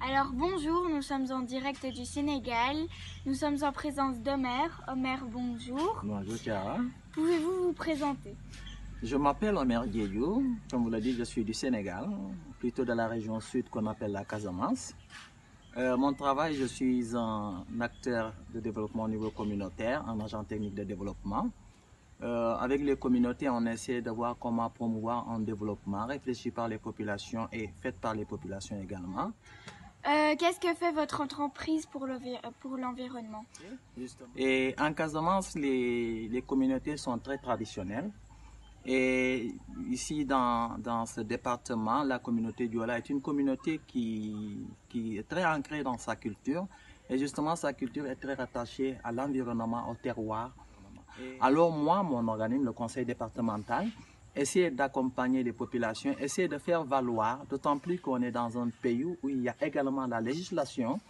Alors bonjour, nous sommes en direct du Sénégal. Nous sommes en présence d'Omer. Omer, bonjour. Bonjour Chiara. Pouvez-vous vous présenter? Je m'appelle Omer Diédhiou. Comme vous l'avez dit, je suis du Sénégal, plutôt de la région sud qu'on appelle la Casamance. Mon travail, je suis un acteur de développement au niveau communautaire, un agent technique de développement. Avec les communautés, on essaie de voir comment promouvoir un développement réfléchi par les populations et fait par les populations également. Qu'est-ce que fait votre entreprise pour l'environnement? Et en Casamance, les communautés sont très traditionnelles. Et ici, dans ce département, la communauté Diola est une communauté qui est très ancrée dans sa culture. Et justement, sa culture est très rattachée à l'environnement, au terroir. Alors moi, mon organisme, le conseil départemental, essaie d'accompagner les populations, essaie de faire valoir, d'autant plus qu'on est dans un pays où il y a également la législation.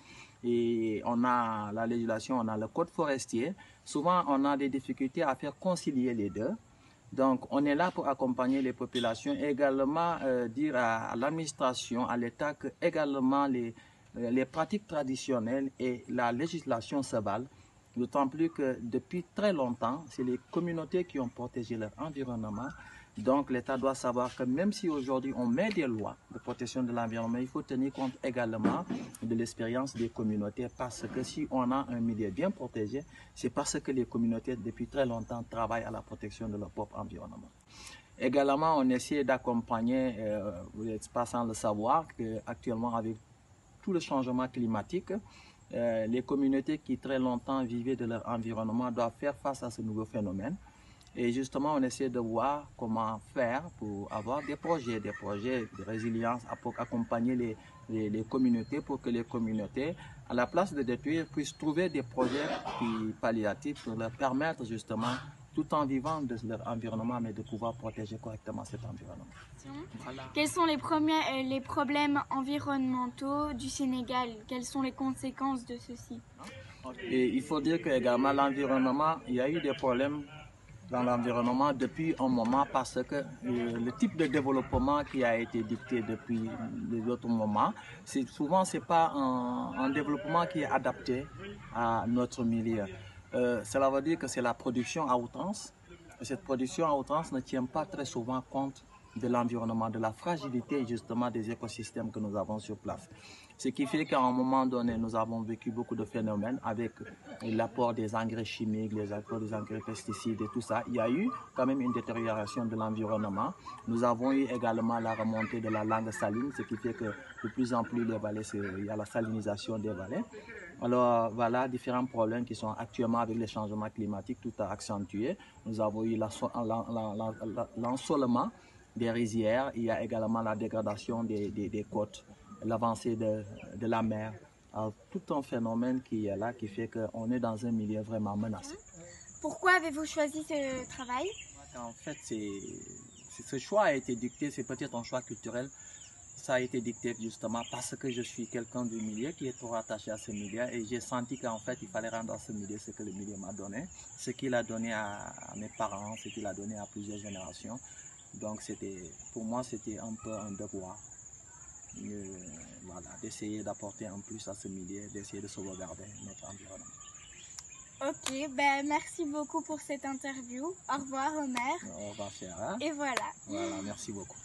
Et on a la législation, on a le code forestier. Souvent, on a des difficultés à faire concilier les deux. Donc, on est là pour accompagner les populations et également dire à l'administration, à l'État que également les pratiques traditionnelles et la législation se valent. D'autant plus que depuis très longtemps, c'est les communautés qui ont protégé leur environnement. Donc, l'État doit savoir que même si aujourd'hui on met des lois de protection de l'environnement, il faut tenir compte également de l'expérience des communautés parce que si on a un milieu bien protégé, c'est parce que les communautés depuis très longtemps travaillent à la protection de leur propre environnement. Également, on essaie d'accompagner, vous n'êtes pas sans le savoir, qu'actuellement avec tout le changement climatique, les communautés qui très longtemps vivaient de leur environnement doivent faire face à ce nouveau phénomène. Et justement, on essaie de voir comment faire pour avoir des projets de résilience, pour accompagner les communautés, pour que les communautés, à la place de détruire, puissent trouver des projets palliatifs pour leur permettre justement, tout en vivant de leur environnement, mais de pouvoir protéger correctement cet environnement. Voilà. Quels sont les problèmes environnementaux du Sénégal? Quelles sont les conséquences de ceci? Et il faut dire que également l'environnement, il y a eu des problèmes dans l'environnement depuis un moment parce que le type de développement qui a été dicté depuis les autres moments, souvent c'est pas un développement qui est adapté à notre milieu. Cela veut dire que c'est la production à outrance. Et cette production à outrance ne tient pas très souvent compte de l'environnement, de la fragilité justement des écosystèmes que nous avons sur place. Ce qui fait qu'à un moment donné, nous avons vécu beaucoup de phénomènes avec l'apport des engrais chimiques, les apports des engrais pesticides et tout ça. Il y a eu quand même une détérioration de l'environnement. Nous avons eu également la remontée de la langue saline, ce qui fait que de plus en plus les vallées, il y a la salinisation des vallées. Alors voilà différents problèmes qui sont actuellement avec les changements climatiques, tout a accentué. Nous avons eu l'ensolement des rizières, il y a également la dégradation des côtes, l'avancée de la mer, tout un phénomène qui est là, qui fait qu'on est dans un milieu vraiment menacé. Pourquoi avez-vous choisi ce travail? En fait, ce choix a été dicté, c'est peut-être un choix culturel, ça a été dicté justement parce que je suis quelqu'un du milieu qui est trop attaché à ce milieu et j'ai senti qu'en fait il fallait rendre à ce milieu ce que le milieu m'a donné, ce qu'il a donné à mes parents, ce qu'il a donné à plusieurs générations. Donc pour moi c'était un peu un devoir voilà, d'essayer d'apporter un plus à ce milieu, d'essayer de sauvegarder notre environnement. Ok, ben merci beaucoup pour cette interview. Au revoir Omer. Au revoir Chiara. Et voilà. Voilà, merci beaucoup.